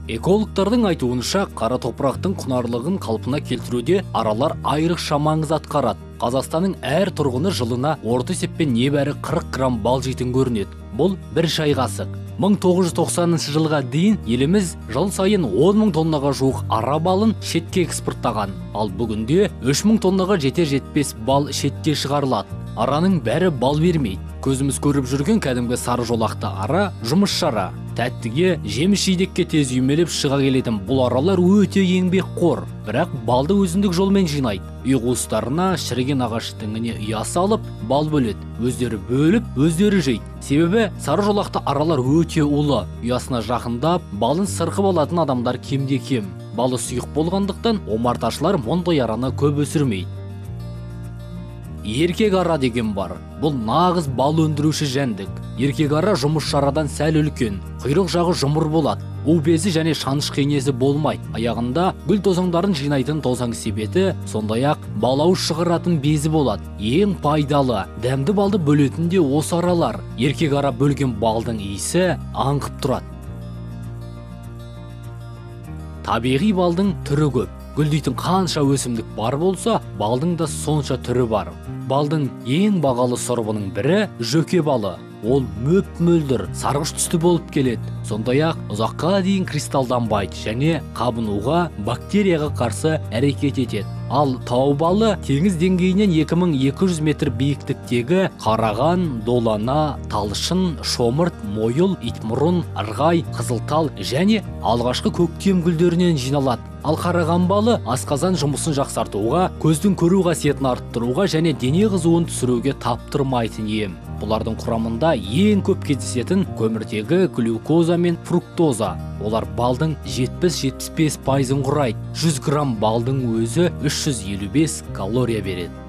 Экологтардың айтуынша, қара топырақтың құнарлығын қалпына келтіруде аралар айрықша маңыз атқарады. Қазақстанның әр тұрғыны жылына орта есеппен небәрі 40 грамм бал жейтін көрінеді. Бұл бір шай қасық. 1990 жылға дейін еліміз жыл сайын 10 мың тоннаға жуық ара балын шетке экспорттаған. Ал бүгінде 3 мың тоннаға жетер-жетпес бал шетке шығарылады. Араның бәрі бал бермейді. Көзіміз көріп жүрген кәдімгі сары жолақты ара жұмысшара. Тәттіге, жеміс-жидекке тез үймелеп шыға келетін бұл аралар өте еңбекқор, бірақ балды өзіндік жолмен жинайды. Үй қуыстарына шіріген ағаш діңіне ұя салып, бал бөледі. Өздері бөліп, өздері жейді. Себебі сары жолақты аралар өте улы. Ұясына жақындап, балын сырқып алатын адамдар кемде-кем. Балы сұйық болғандықтан омарташылар мұндай араны көп өсірмейді. Еркек ара деген бар. Бұл нағыз бал өндіруші жәндік. Еркек ара жұмысшарадан сәл үлкен. Құйрық жағы жұмыр болады. У безі және шаныш қейнесі болмайды. Аяғында гүл тозаңдарын жинайтын тозаң себеті, сондай-ақ балауыз шығаратын безі болады. Ең пайдалы, дәмді балды бөлетін де осы аралар. Еркек ара бөлген балдың иісі аңқып тұрады. Табиғи балдың түрі көп. Гүлдейтін қанша өсімдік бар болса, балдың да сонша түрі бар. Балдың ең бағалы сұрыбының бірі жөке балы. Ол мөп-мөлдір, сарғыш түсті болып келеді. Сондай-ақ ұзаққа дейін кристалданбайды және қабынуға, бактерияға қарсы әрекет етеді. Ал тау балы теңіз деңгейінен 2200 метр биіктіктегі қараған, долана, талшын, шомырт, мойыл, итмұрын, ырғай, қызылтал және алғашқы көктем гүлдерінен жиналады. Ал қараған балы асқазан жұмысын жақсартуға, көздің көру қасиетін арттыруға және дене қызуын түсіруге таптырмайтын ем. Бұлардың құрамында ең көп кездесетін көміртегі глюкоза мен фруктоза. Олар балдың 70-75%-ын құрайды. 100 грамм балдың өзі 355 калория береді.